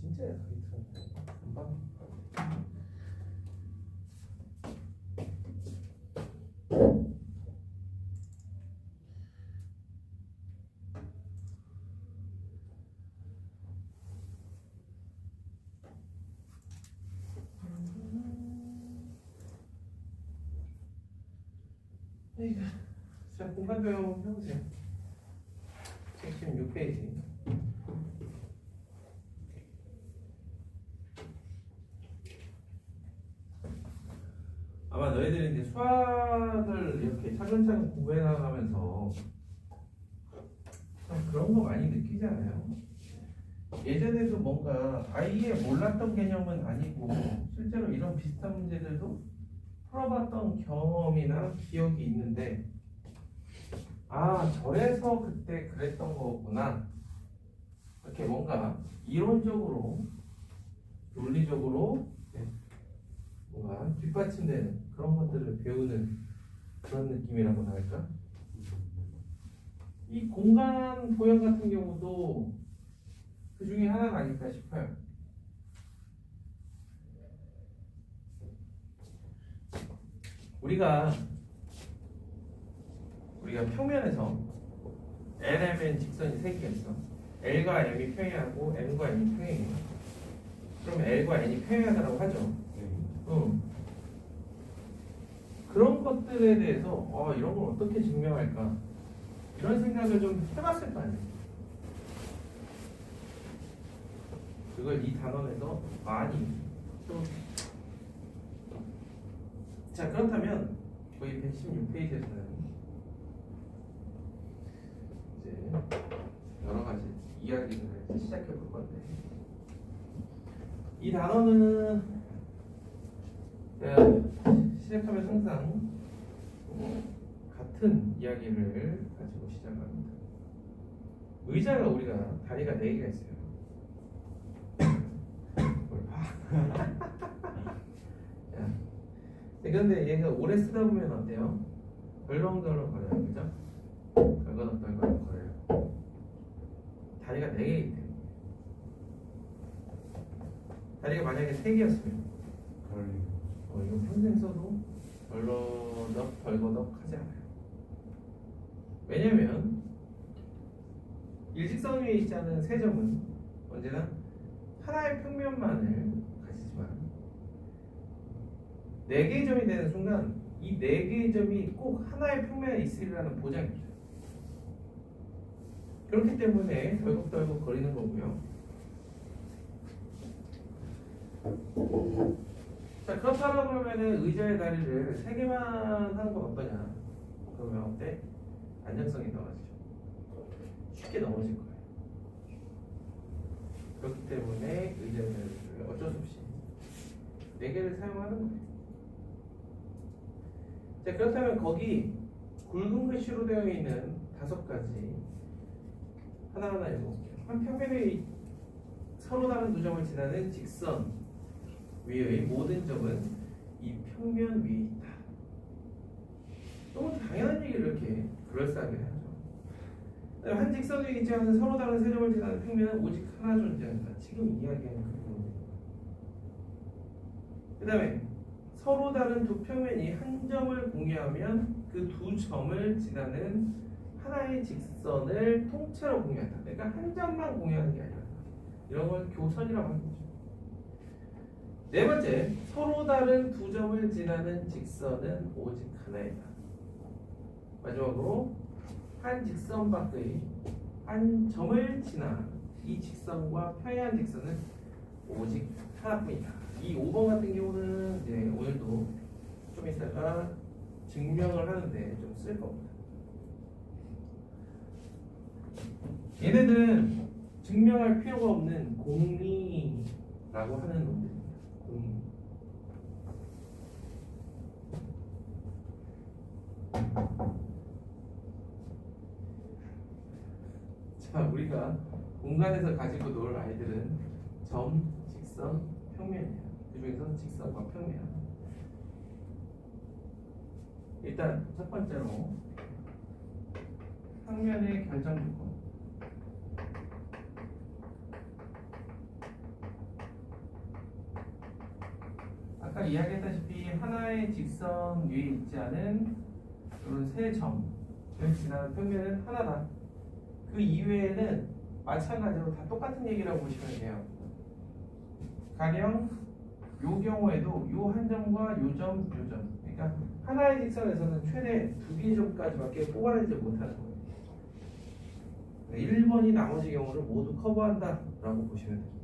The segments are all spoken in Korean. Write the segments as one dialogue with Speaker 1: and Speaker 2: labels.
Speaker 1: 진짜 약하게 틀었네. 금방. 자, 공간도형 한번 해보세요. 76페이지. 아마 너희들이 이제 수학을 이렇게 차근차근 공부해 나가면서 그런 거 많이 느끼잖아요. 예전에도 뭔가 아예 몰랐던 개념은 아니고 실제로 이런 비슷한 문제들도 풀어봤던 경험이나 기억이 있는데, 아, 저래서 그때 그랬던 거구나, 이렇게 뭔가 이론적으로 논리적으로 뭔가 뒷받침되는 그런 것들을 배우는 그런 느낌이라고나 할까? 이 공간 도형 같은 경우도 그 중에 하나가 아닐까 싶어요. 우리가 평면에서 LMN 직선이 3개가 있어. L과 M이 평행하고 M과 N이 평행해. 그러면 L과 N이 평행하다고 하죠. 그런 것들에 대해서 이런 걸 어떻게 증명할까, 이런 생각을 좀 해봤을 거 아니에요. 그걸 이 단원에서 많이 좀. 자, 그렇다면 거의 116페이지에서는 이제 여러 가지 이야기를 시작해 볼 건데, 이 단어는 제가 시작하면 항상 같은 이야기를 가지고 시작합니다. 의자가 우리가 다리가 4개가 있어요. 뭘 봐. 그런데 얘가 오래 쓰다 보면 어때요? 덜렁덜렁 거려요. 그죠? 덜거덕덜거덕 거려요. 다리가 4개이기 때문에. 다리가 만약에 3개였으면 이거 평생 써도 덜거덕 하지 않아요. 왜냐면 일직선 위에 있지 않은 세 점은 언제나 하나의 평면만을 가지지만 4개의 점이 되는 순간 이 4개의 점이 꼭 하나의 평면에 있으리라는 보장입니다. 그렇기 때문에 덜컥덜컥 거리는 거고요. 자, 그렇다고 그러면은 의자의 다리를 3개만 하는 건 어떠냐? 그러면 어때? 안정성이 떨어지죠. 쉽게 넘어질 거예요. 그렇기 때문에 의자의 다리를 어쩔 수 없이 4개를 사용하는 거예요. 자, 그렇다면 거기 굵은 글씨로 되어 있는 5가지 하나하나 읽어볼게요. 한 평면의 서로 다른 두 점을 지나는 직선 위의 모든 점은 이 평면 위에 있다. 너무 당연한 얘기를 이렇게 그럴싸하게 하죠. 한 직선 위에 있지 않은 서로 다른 세 점을 지나는 평면은 오직 하나 존재한다. 지금 이야기하는 그 부분입니다. 그 다음에 서로 다른 두 평면이 한 점을 공유하면 그 두 점을 지나는 하나의 직선을 통째로 공유한다. 그러니까 한 점만 공유하는 게 아니라 이런 걸 교선이라고 하는 거죠. 네 번째, 서로 다른 두 점을 지나는 직선은 오직 하나이다. 마지막으로 한 직선 밖의 한 점을 지나 이 직선과 평행한 직선은 오직 하나뿐이다. 이 5번 같은 경우는 이제 오늘도 좀 있다가 증명을 하는데 좀 쓸 겁니다. 얘네들은 증명할 필요가 없는 공리라고 하는 놈들입니다. 공리. 자, 우리가 공간에서 가지고 놀 아이들은 점, 직선, 평면이에요. 그 중에서 직선과 평면. 일단 첫 번째로 평면의 결정 조건. 아까 이야기했다시피 하나의 직선 위에 있지 않은 이런 세 점을 지나는 평면은 하나다. 그 이외에는 마찬가지로 다 똑같은 얘기라고 보시면 돼요. 가령 요 경우에도 요 한 점과 요 점, 요 점. 그러니까 하나의 직선에서는 최대 2개의 점까지밖에 뽑아내지 못하는 거예요. 1번이 나머지 경우를 모두 커버한다 라고 보시면 됩니다.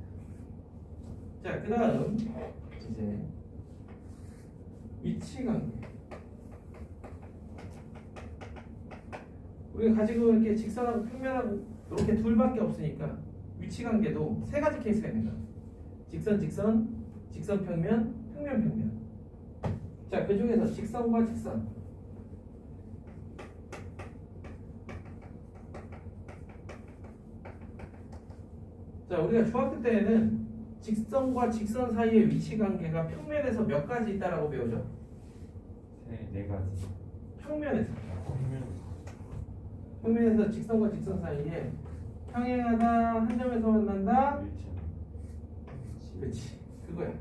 Speaker 1: 자, 그 다음 이제 위치관계. 우리가 가지고 이렇게 직선하고 평면하고 이렇게 둘밖에 없으니까 위치관계도 세 가지 케이스가 있는 거야. 직선, 직선, 직선 평면, 평면, 평면. 자, 그 중에서 직선과 직선. 자, 우리가 중학교 때에는 직선과 직선 사이의 위치관계가 평면에서 몇 가지 있다라고 배우죠?
Speaker 2: 네 가지.
Speaker 1: 평면에서. 평면에서 직선과 직선 사이에 평행하다, 한 점에서 만난다. 그렇지, 그거야.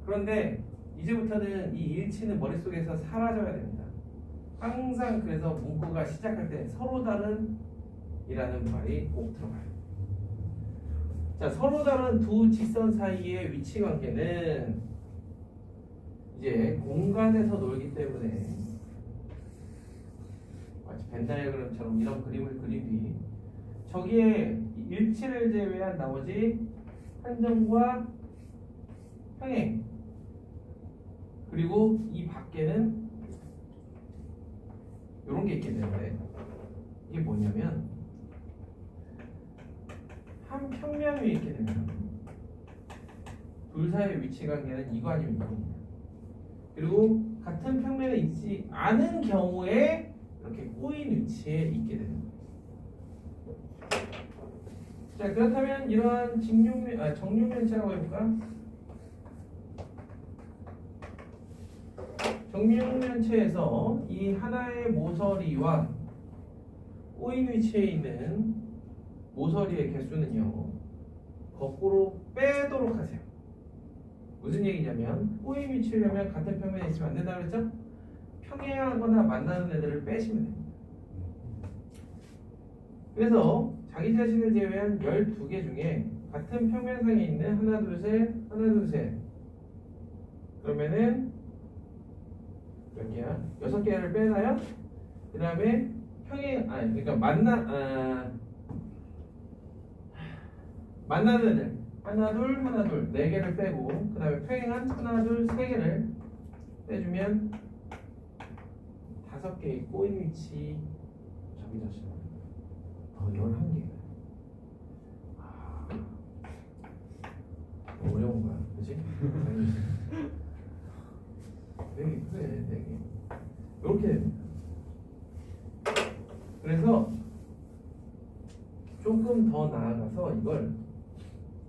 Speaker 1: 그런데 이제부터는 이 일치는 머릿속에서 사라져야 됩니다. 항상 그래서 문구가 시작할 때 서로 다른 이라는 말이 꼭 들어가요. 자, 서로 다른 두 직선 사이의 위치 관계는 이제 공간에서 놀기 때문에 마치 벤 다이어그램처럼 이런 그림을 그린 뒤 저기에 일치를 제외한 나머지 한 점과 평행 그리고 이 밖에는 이런 게 있게 되는데 이게 뭐냐면 한 평면 위에 있게 되면 둘 사이의 위치 관계는 이거 아니면 이겁니다. 그리고 같은 평면에 있지 않은 경우에 이렇게 꼬인 위치에 있게 되는 거예요. 자, 그렇다면 이러한 정육면체라고 해볼까? 정육면체에서 이 하나의 모서리와 꼬인 위치에 있는 모서리의 개수는요 거꾸로 빼도록 하세요. 무슨 얘기냐면 꼬인 위치려면 같은 평면에 있으면 안 된다고 그랬죠? 평행하거나 만나는 애들을 빼시면 됩니다. 그래서 자기 자신을 제외한 12개 중에 같은 평면상에 있는 하나 둘 셋 그러면은 몇 개야? 6개를 빼나요? 그 다음에 그러니까 만나는 애들 하나 둘 4개를 빼고 그 다음에 평행한 하나 둘 3개를 빼주면 5개의 꼬인 위치 자기 자신 11개. 어려운 거야, 그치? 그래, 4개. 이렇게 됩니다. 그래서 조금 더 나아가서 이걸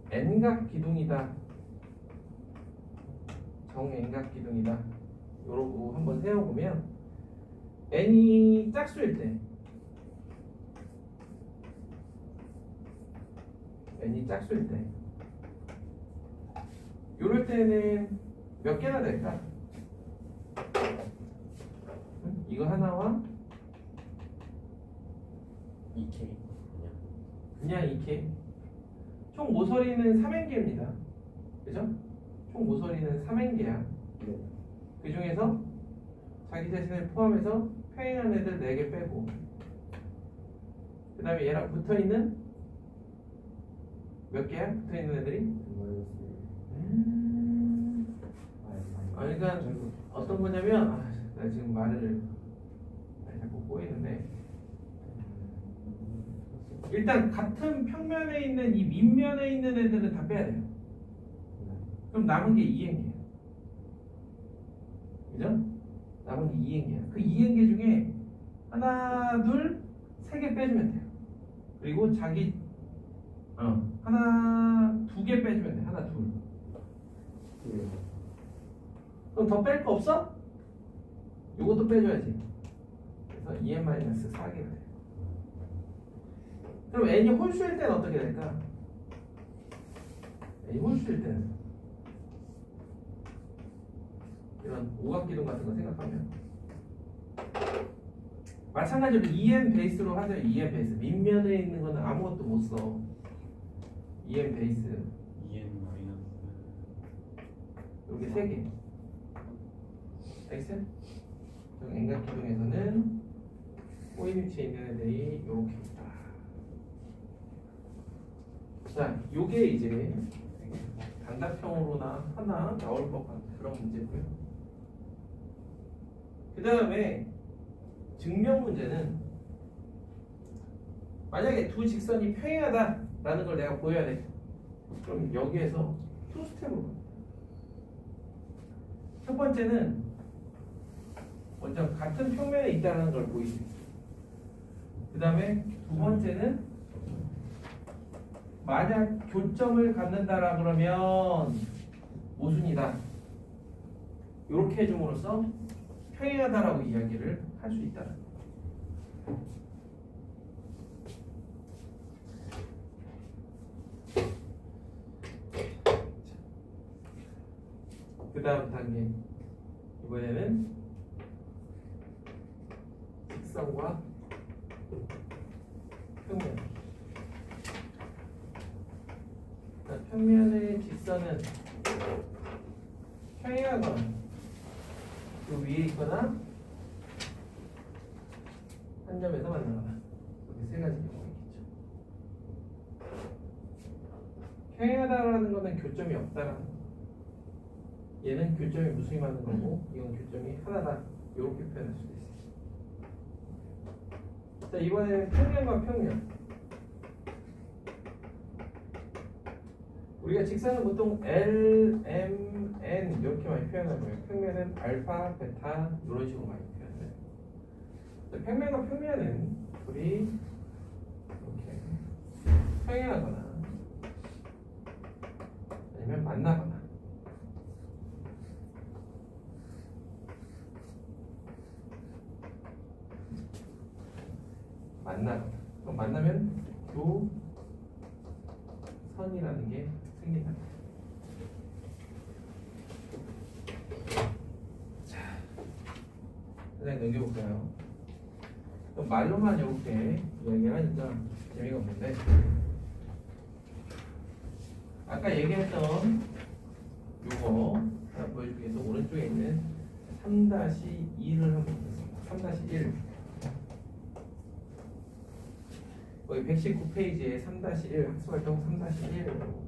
Speaker 1: N각 기둥이다, 정N각 기둥이다, 요러고 한번 세워보면 N이 짝수일 때 요럴 때는 몇 개나 될까? 이거 하나와
Speaker 2: 2K
Speaker 1: 그냥 2K. 총 모서리는 3행계입니다. 그죠? 총 모서리는 3행계야. 그 중에서 자기 자신을 포함해서 평행한 애들 4개 빼고 그 다음에 얘랑 붙어있는 몇 개야? 붙어있는 애들이? 그러니까 어떤 거냐면 나 지금 말을 자꾸 꼬이는데 일단 같은 평면에 있는 이 밑면에 있는 애들은 다 빼야 돼요. 그럼 남은 게 2행계예요. 그죠? 남은 게 2행계야. 그 2행계 중에 하나, 둘, 3개 빼주면 돼요. 그리고 자기 하나, 2개 빼주면 돼. 하나, 둘. 그럼 더 뺄 거 없어? 요것도 빼줘야지. 그래서 2n-4개가 돼. 그럼 n이 홀수일 때는 어떻게 될까? n이 홀수일 때는 이런 오각기둥 같은 거 생각하면 마찬가지로 EM 베이스로 하죠. EM 베이스 밑면에 있는 거는 아무것도 못 써. EM 베이스
Speaker 2: 2n 마이너스
Speaker 1: 여기 3개 알겠어요? N각기둥에서는 꼬인 위치에 있는 애들이 이렇게 있다. 자, 요게 이제 단답형으로나 하나 나올 법한 그런 문제고요. 그 다음에 증명 문제는 만약에 두 직선이 평행하다라는 걸 내가 보여야 돼. 그럼 여기에서 투 스텝으로 갑니다. 첫 번째는 먼저 같은 평면에 있다는 걸 보일 수 있어요. 그 다음에 두 번째는 만약 교점을 갖는다라 그러면 모순이다. 이렇게 해줌으로써 평행하다라고 이야기를 할 수 있다. 그 다음 단계 이번에는 직선과 평면. 자, 평면의 직선은 평행하거나 그 위에 있거나 한 점에서 만나거나 이렇게 세 가지 경우가 있겠죠. 평행하다라는 것은 교점이 없다라는 거. 얘는 교점이 무수히 많은 거고 이건 교점이 하나다. 이렇게 표현할 수도 있어요. 자, 이번에는 평면과 평면. 우리가 직선은 보통 L, M, N 이렇게 많이 표현하고요. 평면은 알파, 베타 이런 식으로 많이 표현해요. 자, 평면과 평면은 우리 이렇게 평행하거나 아니면 만나거나 그럼 만나면 교선이라는 게 생긴다. 자, 그냥 넘겨볼까요? 그럼 말로만 이렇게 이야기를 하니까 재미가 없는데 아까 얘기했던 요거 하나 보여주기 위해서 오른쪽에 있는 3-2를 한번 보겠습니다. 3-1 거기 119페이지에 3-1 학습활동 3-1을 보세요.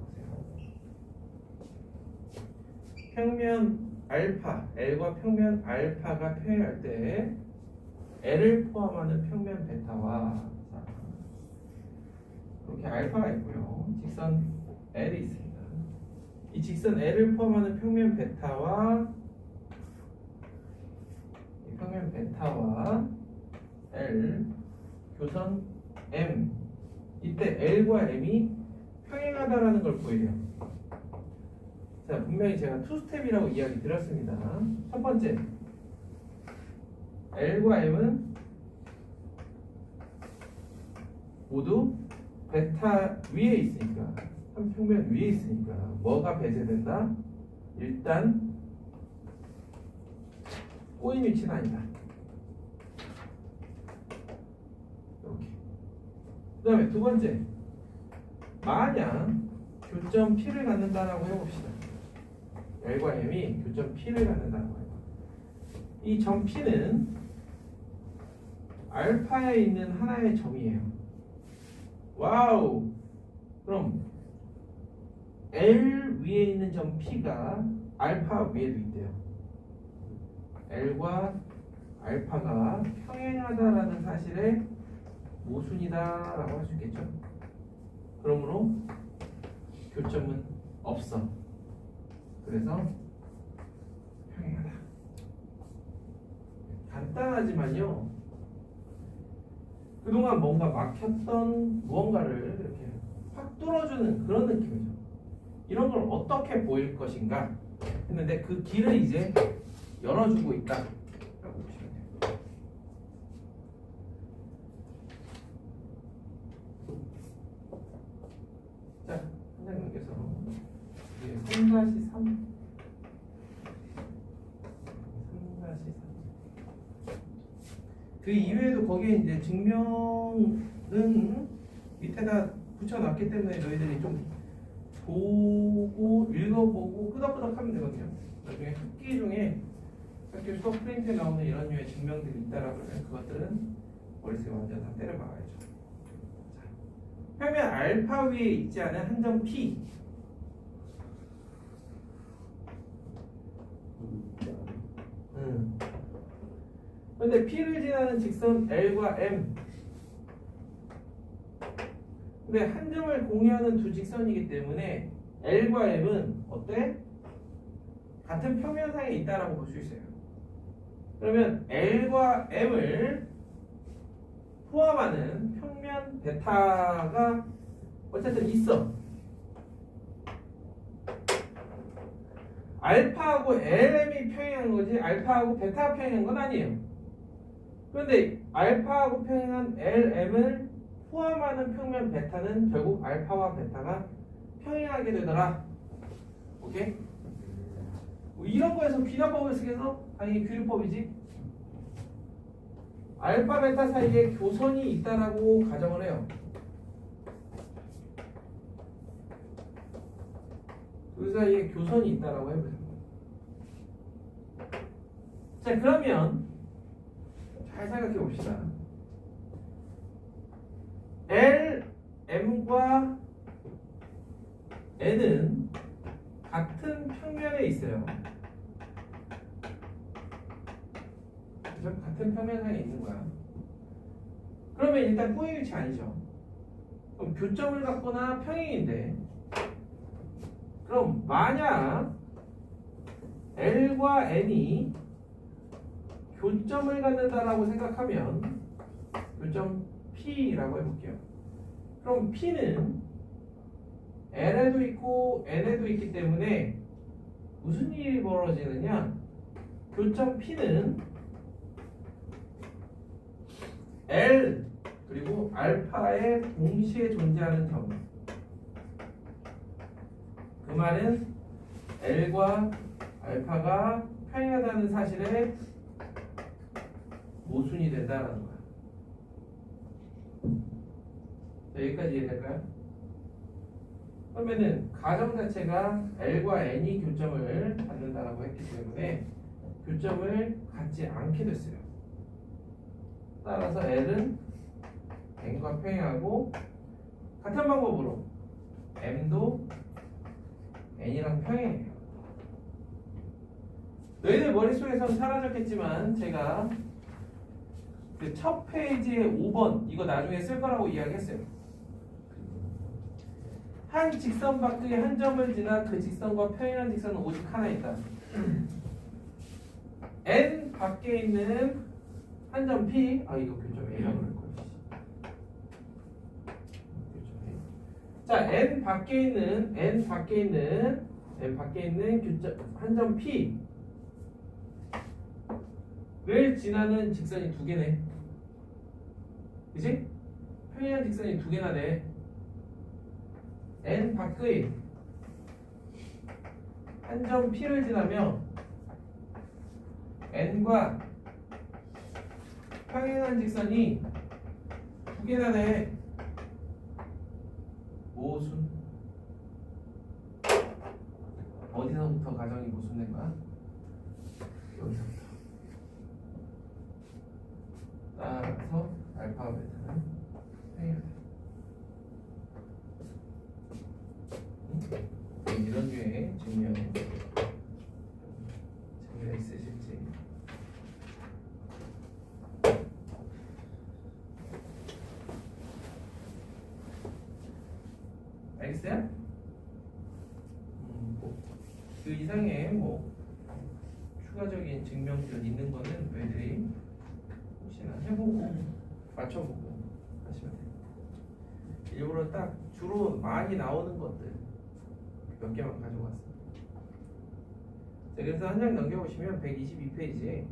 Speaker 1: 평면 알파, L과 평면 알파가 평행할 때 L을 포함하는 평면 베타와 이렇게 알파가 있고요. 직선 L이 있습니다. 이 직선 L을 포함하는 평면 베타와 이 평면 베타와 L 교선 M 이때 L과 M이 평행하다라는 걸 보여요. 자, 분명히 제가 투스텝이라고 이야기 드렸습니다. 첫 번째 L과 M은 모두 베타 위에 있으니까 한 평면 위에 있으니까 뭐가 배제된다? 일단 꼬인 위치는 아니다. 이렇게. 그 다음에 두 번째 만약 교점 P를 갖는다라고 해봅시다. L과 M이 교점 P를 갖는다고 해요. 이 점 P는 알파에 있는 하나의 점이에요. 와우. 그럼 L 위에 있는 점 P가 알파 위에도 있대요. L과 알파가 평행하다라는 사실에 모순이다라고 할 수 있겠죠. 그러므로 교점은 없어. 그래서 평행하다. 간단하지만요. 그동안 뭔가 막혔던 무언가를 이렇게 확 뚫어주는 그런 느낌이죠. 이런 걸 어떻게 보일 것인가 했는데 그 길을 이제 열어주고 있다라고 보시면 돼요. 자, 한 장 넘겨서 3-3 그 이외에도 거기에 이제 증명은 밑에다 붙여놨기 때문에 너희들이 좀 보고 읽어보고 끄덕끄덕 하면 되거든요. 나중에 학기 중에 학교 수업 프린트에 나오는 이런 류의 증명들이 있다라고 하면 그것들은 머릿속에 완전 다 때려박아야죠. 자, 표면 알파 위에 있지 않은 한 점 P. 근데 P를 지나는 직선 L과 M. 근데 한 점을 공유하는 두 직선이기 때문에 L과 M은 어때? 같은 평면상에 있다라고 볼 수 있어요. 그러면 L과 M을 포함하는 평면 베타가 어쨌든 있어. 알파하고 LM이 평행한 거지 알파하고 베타가 평행한 건 아니에요. 그런데 알파하고 평행한 LM을 포함하는 평면 베타는 결국 알파와 베타가 평행하게 되더라. 오케이? 뭐 이런 거에서 귀납법을 쓰겠어? 당연히 규律법이지. 알파 베타 사이에 교선이 있다라고 가정을 해요. 그 사이에 교선이 있다라고 해보세요. 자, 그러면 잘 생각해 봅시다. L, M과 N은 같은 평면에 있어요. 그죠? 같은 평면상에 있는 거야. 그러면 일단 뿌이 위치 아니죠. 그럼 교점을 갖거나 평행인데, 그럼 만약 L과 N이 교점을 갖는다라고 생각하면 교점 P라고 해볼게요. 그럼 P는 L에도 있고 N에도 있기 때문에 무슨 일이 벌어지느냐? 교점 P는 L 그리고 알파에 동시에 존재하는 점. 그 말은 L과 알파가 평행하다는 사실에 모순이 된다는 거야. 자, 여기까지 이해될까요? 그러면은 가정 자체가 L과 N이 교점을 갖는다라고 했기 때문에 교점을 갖지 않게 됐어요. 따라서 L은 N과 평행하고 같은 방법으로 M도 N이랑 평행해요. 너희들 머릿속에서는 사라졌겠지만 제가 그 첫 페이지의 5번 이거 나중에 쓸 거라고 이야기했어요. 한 직선 밖의 한 점을 지나 그 직선과 평행한 직선은 오직 하나 있다. N 밖에 있는 한 점 P 이거 교점 A라고 그럴 거야. 자, N 밖에 있는 교점 한 점 P를 지나는 직선이 두 개네. 그치? 평행한 직선이 두 개나 돼. N 밖의 한 점 P를 지나며 N과 평행한 직선이 두 개나 돼. 모순. 어디서부터 가정이 모순된 거야? 여기서부터. 따라서 알파와 베타는 평행하다. 이런 류의 증명 있으실지. 알겠어요? 그 이상의 추가적인 증명들 있는 거는 너희들이 혹시나 해보고 맞춰보고 하시면 돼요. 일부러 딱 주로 많이 나오는 것들 몇 개만 가져왔습니다. 그래서 한 장 넘겨보시면 122페이지에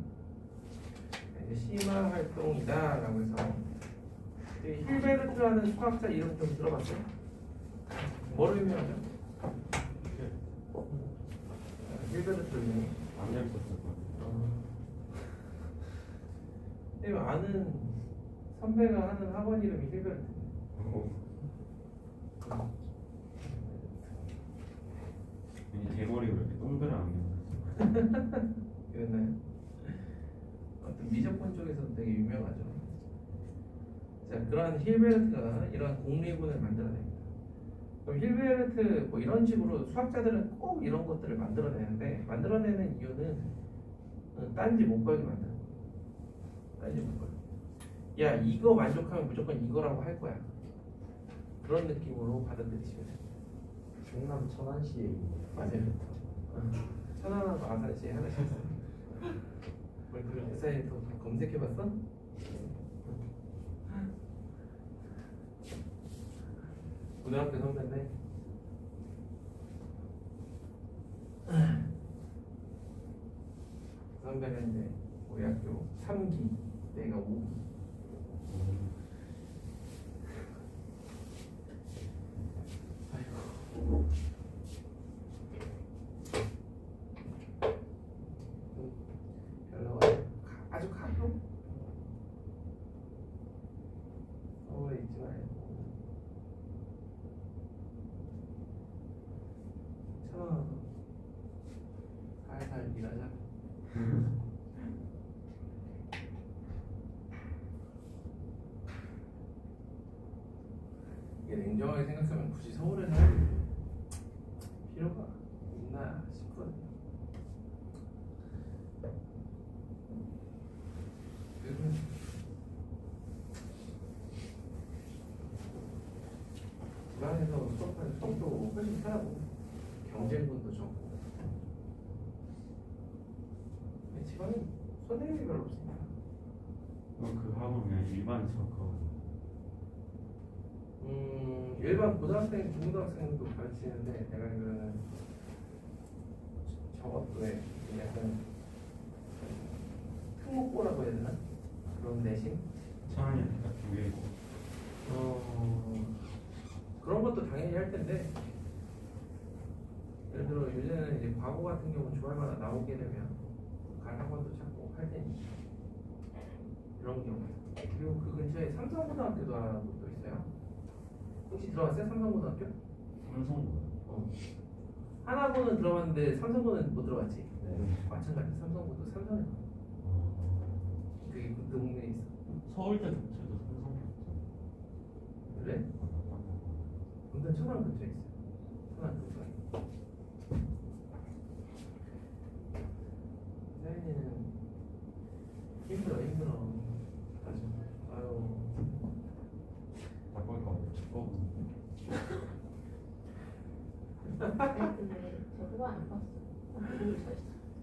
Speaker 1: 심화 활동이다라고 해서 힐베르트라는 수학자 이름 좀 들어봤어요? 뭐를 의미하죠? 힐베르트 의미. 아는 선배가 하는 학원 이름이 힐베르트.
Speaker 2: 이 대머리가 이렇게 동그란
Speaker 1: 이랬나요? 어떤 미적분 쪽에서도 되게 유명하죠. 자, 그러한 힐베르트가 이러한 공리군을 만들어냅니다. 그럼 힐베르트 뭐 이런 식으로 수학자들은 꼭 이런 것들을 만들어내는데 만들어내는 이유는 딴지 못 걸게 만드는 거예요. 딴지 못 걸게. 야, 이거 만족하면 무조건 이거라고 할 거야. 그런 느낌으로 받아들이시면 됩니다.
Speaker 3: 충남 천안시에 있는
Speaker 1: 맞아요. 천안하고 아산시에 하나씩 있어요. 뭘 그런 SI에서 검색해봤어? 고등학교 선배인데 선배는 이제 우리 학교 3기, 내가 5기. 아이고. 별로 아주 가끔 서울에 있지 말고 천안으로 살살 일하자. 이게 냉정하게 생각하면 굳이 서울에서 할 필요가 있나 싶거든요. 그리고 지방에서 수업하는 수업도 훨씬 편하고 경쟁군도 적고 근데 지방은 선생님이 별로 없습니다.
Speaker 2: 그 학원 그냥 일반 수학하고
Speaker 1: 일반 고등학생, 중고등학생도 가르치는데 내가 알기로는 저것도에 약간 특목고라고 해야 되나? 그런 내신?
Speaker 2: 천안이 아니라 교회고
Speaker 1: 그런 것도 당연히 할 텐데 예를 들어 요새는 이제 과거 같은 경우는 주말마다 나오게 되면 갈 학원도 찾고 할 테니 이런 경우. 그리고 그 근처에 삼성고등학교도 하나 또 있어요. 혹시 들어봤어요? 삼성고등학교?
Speaker 2: 삼성고
Speaker 1: 하나고는 들어봤는데 삼성고는 못 들어봤지?
Speaker 3: 네.
Speaker 1: 마찬가지. 삼성고도 삼성에 나와. 그게 그 동네에 있어.
Speaker 2: 서울대 자체도 삼성고
Speaker 1: 그래? 아무튼 천안 근처에 있어요. 천안 근처에. 사연이는 힘들어. 맞아. 아유.
Speaker 2: 바꿀 거 없고
Speaker 4: 아니 근데 저 후반 안 봤어. 너무 잘 있어.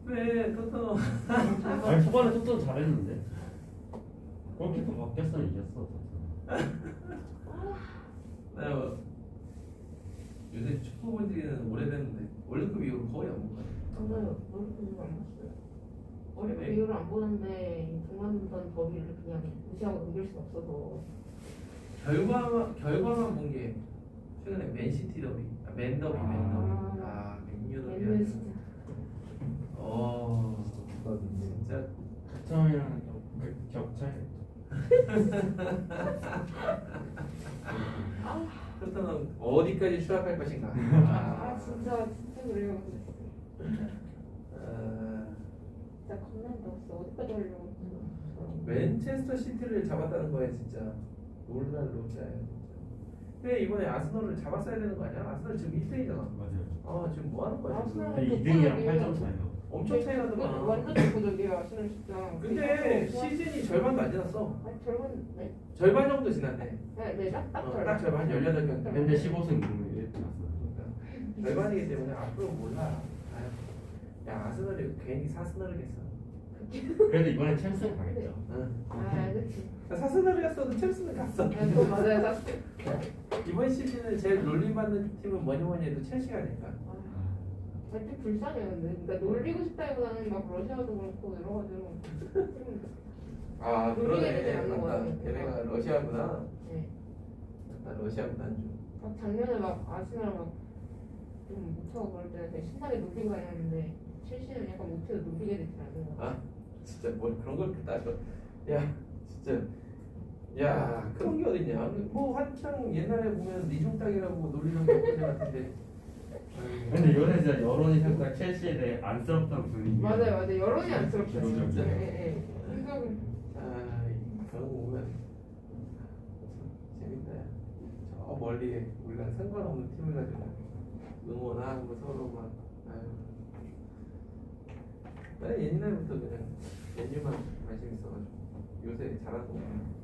Speaker 1: 그래, 토토.
Speaker 2: 아니 초반에 토트넘 잘했는데 골키퍼 바뀌었어 이겼어
Speaker 1: 나 요새 축구 본 지는 오래됐는데 월드컵 이후로 거의 안 보거든.
Speaker 4: 저는 월드컵 안 봤어요. 월드컵
Speaker 1: 네.
Speaker 4: 이후로 안 보는데 중간전 더비를 그냥 무시하고 넘길 수 없어서.
Speaker 1: 결과만 본 게 최근에 맨시티 더비, 맨더비. 맨유 더비.
Speaker 4: 맨유 진짜.
Speaker 1: 진짜
Speaker 2: 토트넘이랑 격차이
Speaker 1: 토트넘 어디까지 추락할 것인가.
Speaker 4: 진짜 그래요.
Speaker 1: 아,
Speaker 4: 진짜 겁난다. 진짜 어디까지 하려고.
Speaker 1: 맨체스터 시티를 잡았다는 거야 진짜. 놀라야 진짜. 근데 이번에 아스널을 잡았어야 되는 거 아니야? 아스널 지금 1등이잖아.
Speaker 2: 맞아요
Speaker 1: 지금 뭐 하는 거야 지금?
Speaker 4: 아스널
Speaker 2: 2등이랑 8점 차이요
Speaker 1: 엄청 차이 나더만.
Speaker 4: 완전 독보적이에요. 아스널 진짜.
Speaker 1: 근데 시즌이 절반도 안 지났어.
Speaker 4: 아니 절반 네.
Speaker 1: 절반 정도 지났네.
Speaker 4: 딱
Speaker 1: 딱 절반 18경기.
Speaker 2: 근데 15승 1등 났어
Speaker 1: 절반이기 때문에 앞으로 몰라. 아유, 야 아스널이 괜히 사스널이겠어.
Speaker 2: 그래도 이번에 챔스 가겠죠
Speaker 1: 응.
Speaker 4: 그치.
Speaker 1: 사스널이 갔어도 첼시는 갔어.
Speaker 4: 그건 맞아요. 사실.
Speaker 1: 이번 시즌은 제일 놀림받는 팀은 뭐니 해도 첼시가 아닐까.
Speaker 4: 좀 불쌍해요. 근데 그러니까 놀리고 싶다기보다는 막 러시아도 그렇고 여러 가지로 좀
Speaker 1: 아
Speaker 4: 놀리게 되지
Speaker 1: 그러네.
Speaker 4: 않는 것
Speaker 1: 맞다.
Speaker 4: 같아요.
Speaker 1: 걔네가 러시아구나.
Speaker 4: 네.
Speaker 1: 맞다. 러시아구나 좀.
Speaker 4: 막 작년에 막 아스날 막좀 못하고 그럴 때는 되게 신나게 놀리고 다녔는데 첼시는 약간 못해도 놀리게 되지 않는 것 같아요.
Speaker 1: 진짜 뭘 그런 걸 따져. 야 진짜 야 그런 게 어딨냐. 뭐 한창 옛날에 보면 니종닭이라고 놀리던 게 같은데.
Speaker 2: 근데 이거는 진짜 여론이 살짝 첼시에 대해 안쓰럽다는 분위기.
Speaker 4: 맞아요. 여론이 안쓰럽죠.
Speaker 2: 기본적으로.
Speaker 4: 진짜. 예. 생각을
Speaker 1: 아 그런 거 보면 재밌다. 저 멀리 우리랑 상관없는 팀을 가지고 응원하고 서로 막 아유. 나는 옛날부터 그냥 맨유만 관심 있어가지고 요새 잘하는 거 보면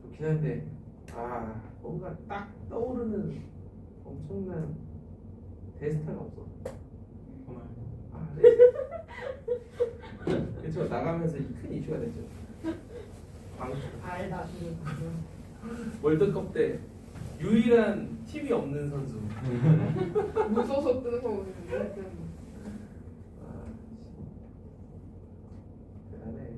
Speaker 1: 좋긴 한데 아 뭔가 딱 떠오르는 엄청난 대스타가 없어. 아, 네. 그쵸 나가면서 큰 이슈가 됐죠. 광주
Speaker 4: 알다.
Speaker 1: 월드컵 때 유일한 팀이 없는 선수.
Speaker 4: 무서워서 뜨는 거거든요.
Speaker 1: 아, 대단해.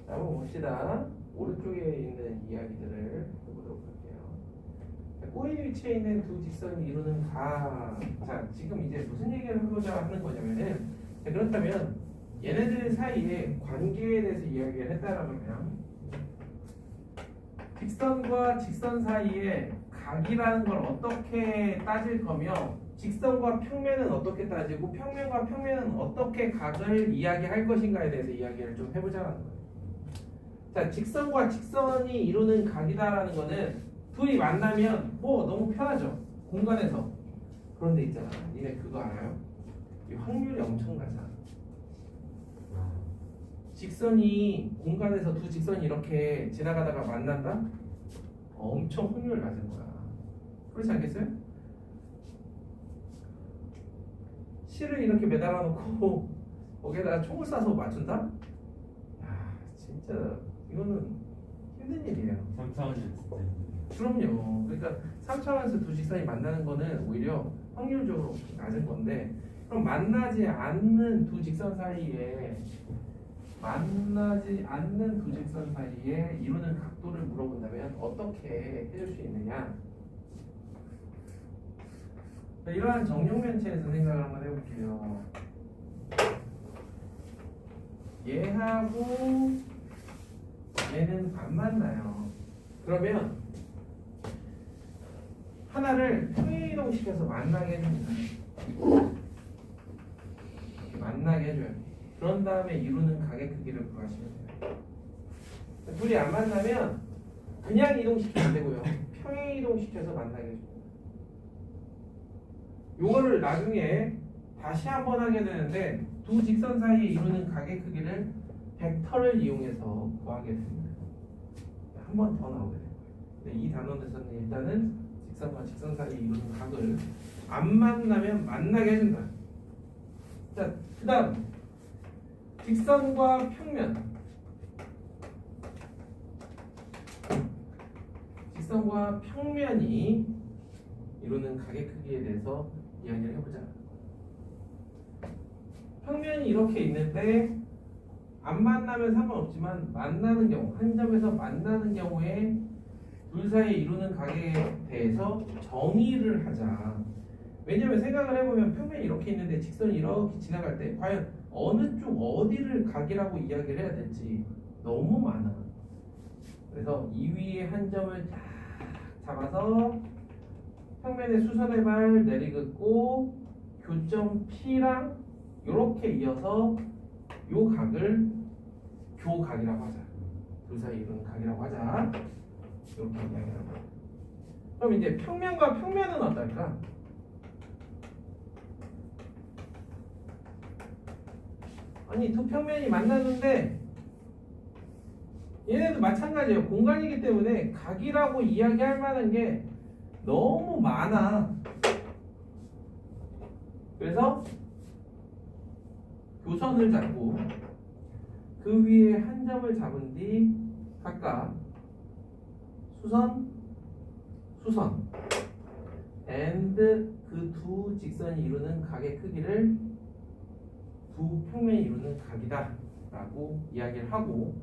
Speaker 1: 자, 한번 봅시다. 오른쪽에 있는 이야기들을 해보도록 할게요. 자, 꼬인 위치에 있는 두 직선이 이루는 각. 자, 지금 이제 무슨 얘기를 하고자 하는 거냐면은, 자, 그렇다면 얘네들 사이에 관계에 대해서 이야기를 했다라면, 직선과 직선 사이에 각이라는 걸 어떻게 따질 거며, 직선과 평면은 어떻게 따지고 평면과 평면은 어떻게 각을 이야기할 것인가에 대해서 이야기를 좀 해보자는 거예요. 자, 직선과 직선이 이루는 각이다라는 거는 둘이 만나면 뭐 너무 편하죠. 공간에서. 그런데 있잖아. 니네 그거 알아요? 이 확률이 엄청나잖아. 직선이 공간에서 두 직선이 이렇게 지나가다가 만난다? 엄청 확률 낮은 거야. 그렇지 않겠어요? 실을 이렇게 매달아 놓고 거기에다가 총을 쏴서 맞춘다? 야, 진짜 이거는 힘든 일이에요.
Speaker 2: 3차원이 진짜 힘들어요.
Speaker 1: 그럼요. 그러니까 3차원에서 두 직선이 만나는 거는 오히려 확률적으로 낮은 건데, 그럼 만나지 않는 두 직선 사이에 이루는 각도를 물어본다면 어떻게 해줄 수 있느냐? 자, 이러한 정육면체에서 생각을 한번 해볼게요. 얘하고 얘는 안 만나요. 그러면 하나를 평행이동시켜서 만나게 해줍니다. 만나게 해줘요. 그런 다음에 이루는 각의 크기를 구하시면 돼요. 둘이 안 만나면 그냥 이동시키면 안 되고요. 평행 이동시켜서 만나게 해줍니다. 요거를 나중에 다시 한번 하게 되는데 두 직선 사이에 이루는 각의 크기를 벡터를 이용해서 구하게 됩니다. 한 번 더 나오게 돼요. 근데 이 단원에서는 일단은 직선과 직선 사이에 이루는 각을 안 만나면 만나게 해준다. 자, 그 다음 직선과 평면. 직선과 평면이 이루는 각의 크기에 대해서 이야기를 해보자. 평면이 이렇게 있는데 안 만나면 상관없지만 만나는 경우, 한 점에서 만나는 경우에 둘 사이에 이루는 각에 대해서 정의를 하자. 왜냐면 생각을 해보면 평면이 이렇게 있는데 직선이 이렇게 지나갈 때 과연 어느 쪽 어디를 각이라고 이야기를 해야 될지 너무 많아. 그래서 이 위에 한 점을 딱 잡아서 평면의 수선의 발 내리긋고 교점 P랑 이렇게 이어서 요 각을 교각이라고 하자. 둘 사이 이루는 각이라고 하자. 이렇게 이야기를 합니다. 그럼 이제 평면과 평면은 어떨까? 아니 두 평면이 만났는데 얘네도 마찬가지예요. 공간이기 때문에 각이라고 이야기할 만한 게 너무 많아. 그래서 교선을 잡고 그 위에 한 점을 잡은 뒤 각각 수선, 수선 and 그 두 직선이 이루는 각의 크기를 두 평면이 이루는 각이다 라고 이야기를 하고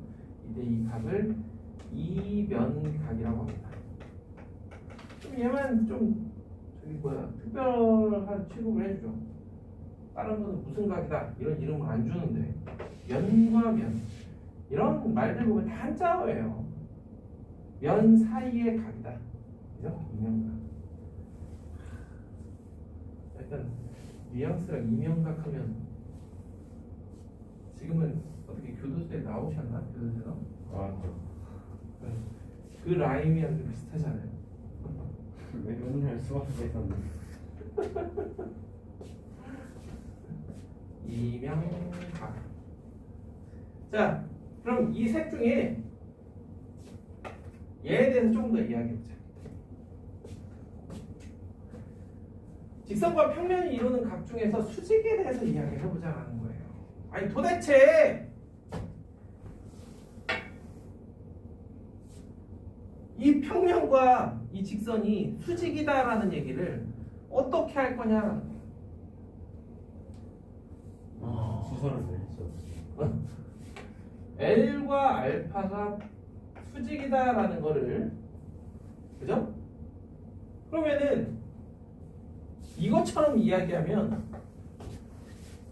Speaker 1: 이때 이 각을 이면각이라고 합니다. 좀 얘만 좀 특별한 취급을 해주죠. 다른 거는 무슨 각이다 이런 이름을 안 주는데 면과 면 이런 말들 보면 다 한자어예요. 면 사이의 각이다. 그죠? 이명각. 약간 뉘앙스랑 이명각 하면 지금은 어떻게 교도소에 나오셨나? 교도소에서? 그 라임이랑 좀 비슷하잖아요.
Speaker 2: 왜 맨날 수학에서는
Speaker 1: 이명각. 자, 그럼 이 셋 중에 얘에 대해서 조금 더 이야기해보자. 직선과 평면이 이루는 각 중에서 수직에 대해서 이야기를 해보자는 거예요. 아니 도대체 이 평면과 이 직선이 수직이다라는 얘기를 어떻게 할 거냐라는 거예요.
Speaker 2: 수선을 내리죠.
Speaker 1: L과 알파가 수직이다라는 거를, 그죠? 그러면은 이것처럼 이야기하면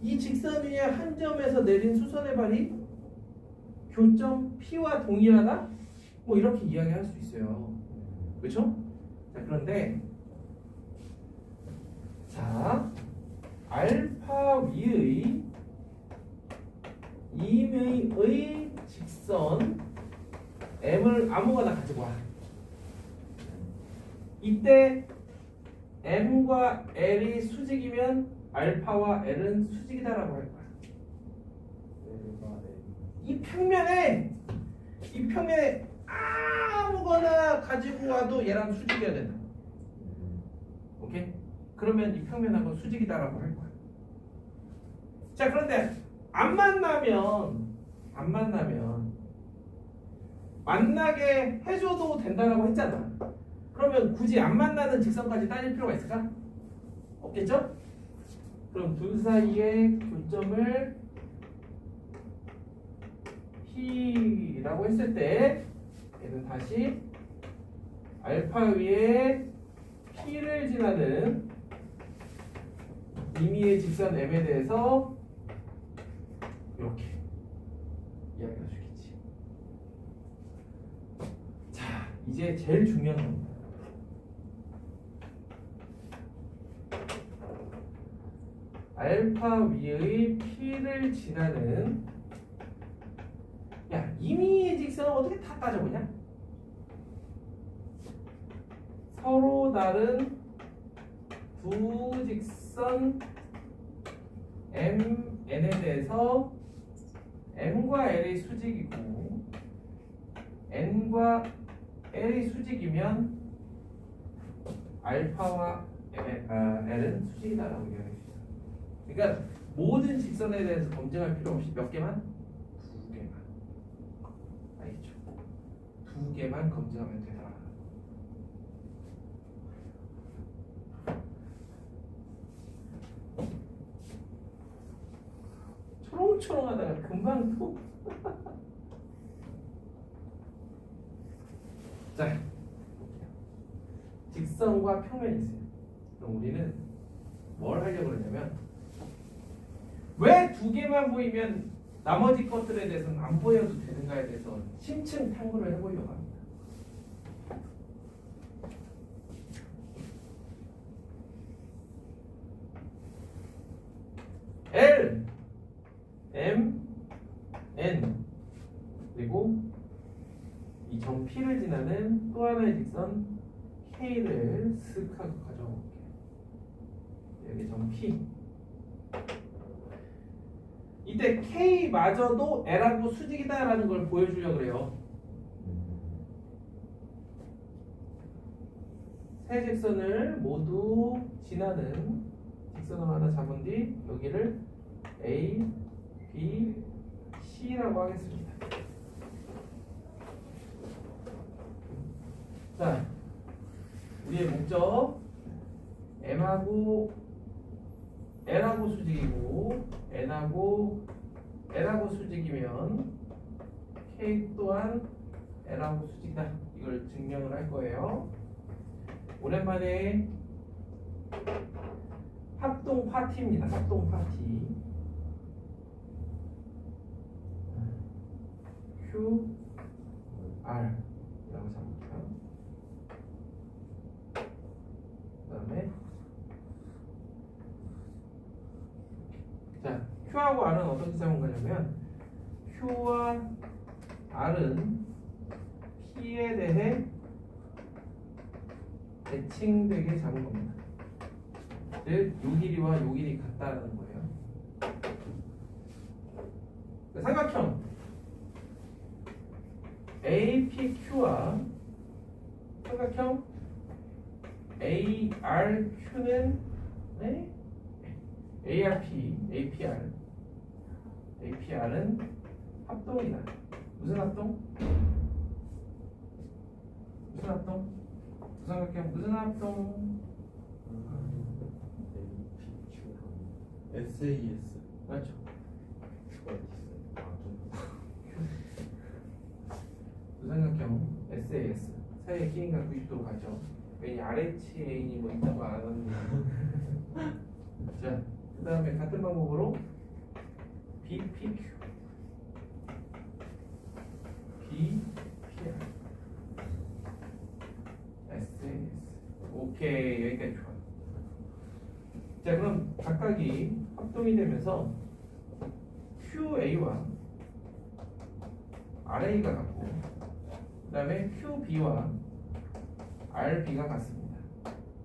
Speaker 1: 이 직선 위에 한 점에서 내린 수선의 발이 교점 P와 동일하다? 뭐 이렇게 이야기할 수 있어요. 그렇죠? 자, 그런데 자, 알파 위의 임의의 직선 M을 아무거나 가지고 와. 이때 M과 L이 수직이면 알파와 L은 수직이다라고 할 거야. 이 평면에 아무거나 가지고 와도 얘랑 수직이어야 된다. 오케이? 그러면 이 평면하고 수직이다라고 할 거야. 자, 그런데 안 만나면 만나게 해줘도 된다라고 했잖아. 그러면 굳이 안 만나는 직선까지 따질 필요가 있을까? 없겠죠? 그럼 둘 사이의 교점을 P라고 했을 때 얘는 다시 알파 위에 P를 지나는 임의의 직선 M에 대해서 이렇게 이야기할 수 있겠지. 자, 이제 제일 중요한 겁니다. 알파 위의 P를 지나는, 야, 임의의 직선을 어떻게 다 따져보냐? 서로 다른 두 직선 MN에 대해서 M과 L이 수직이고 N과 L이 수직이면 알파와 L은 수직이다라고 이야기합니다. 그러니까 모든 직선에 대해서 검증할 필요 없이 몇 개만? 두 개만. 알겠죠? 두 개만 검증하면 되다. 초롱초롱하다가 금방 또. 자, 직선과 평면이 있어요. 그럼 우리는 뭘 하려고 그러냐면, 왜 두 개만 보이면 나머지 것들에 대해서는 안 보여도 되는가에 대해서 심층 탐구를 해보려고 합니다. L, M, N 그리고 이 점 P를 지나는 또 하나의 직선 K를 슥 하고 가져와 볼게요. 여기 점 P. 이때 K마저도 L하고 수직이다라는 걸 보여주려고 그래요. 세 직선을 모두 지나는 직선을 하나 잡은 뒤 여기를 A, B, C라고 하겠습니다. 자, 우리의 목적 M하고 L하고 수직이고 N하고 L하고 수직이면 K 또한 L하고 수직이다. 이걸 증명을 할 거예요. 오랜만에 합동 파티입니다. 합동 파티. Q R 이라고 잡을게요. 그다음에 자 Q하고 R은 어떻게 잡은 거냐면 Q와 R은 P에 대해 대칭되게 잡은 겁니다. 즉, 요 길이와 요 길이 같다라는 거예요. 삼각형 APQ와 삼각형 ARQ는 APR은 합동이다. 무슨 합동? 무슨 합동? 두 삼각형 무슨 합동?
Speaker 2: SAS.
Speaker 1: 맞죠? 두 삼각형 SAS 사이의 길이가 90도로 가죠. 괜히 RHA니 뭐 있다고 안 하는데. 자, 그 다음에 같은 방법으로 BPQ, BPR, SAS. 오케이, 여기까지 좋아. 자, 그럼 각각이 합동이 되면서 QA와 RA가 같고, 그 다음에 QB와 RB가 같습니다.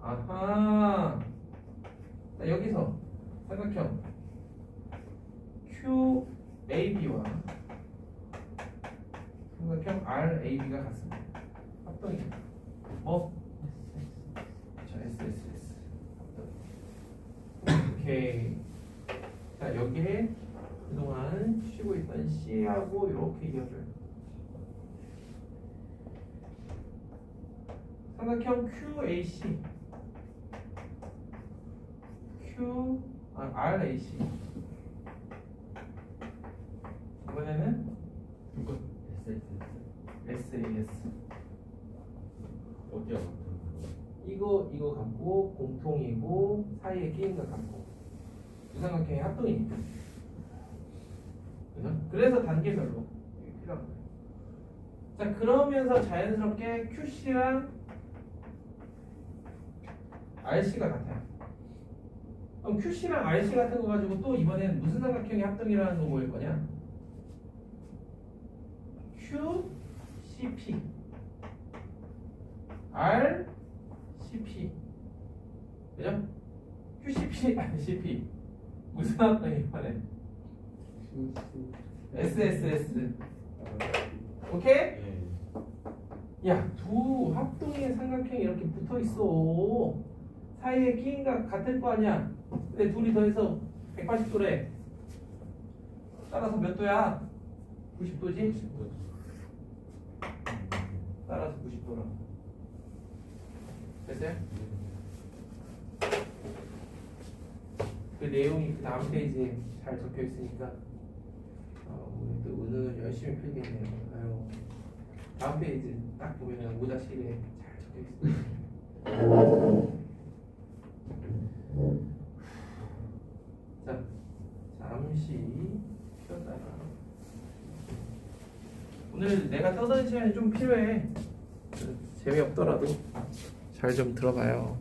Speaker 1: 아하. 자, 여기서 삼각형 QAB와 삼각형 RAB가 같습니다. 합동입니다. 뭐? 자, SSS. 오케이. 자, 여기에 그동안 쉬고 있던 C하고 이렇게 이어져요. 삼각형 QAC, RAC. 이번에는
Speaker 2: 이거
Speaker 1: SAS.
Speaker 2: 어디야?
Speaker 1: 이거 같고 공통이고 사이에 끼인 것 같고 두 삼각형의 합동입니다. 그래서 단계별로 이게 필요한 거예요. 자, 그러면서 자연스럽게 QC랑 RC가 같아요. 그럼 QC랑 RC 같은 거 가지고 또 이번엔 무슨 삼각형의 합동이라는 거 보일 거냐? QCP, RCP, 그죠? QCP, RCP 무슨 합동이 이번에? SSS. 오케이?
Speaker 2: 예.
Speaker 1: 야, 두 합동의 삼각형이 이렇게 붙어 있어. 사이에 끼인가 같을 거 아니야. 근데 둘이 더해서 180도래. 따라서 몇 도야? 90도지? 따라서 90도라. 됐어요? 그 내용이 그 다음 페이지에 잘 적혀 있으니까 우리 또 오늘 열심히 풀겠네요. 아유, 다음 페이지 딱 보면은 오다시에 잘 적혀 있습니다. 자, 잠시 쉬었다가 오늘 내가 떠드는 시간이 좀 필요해. 재미없더라도 잘 좀 들어봐요.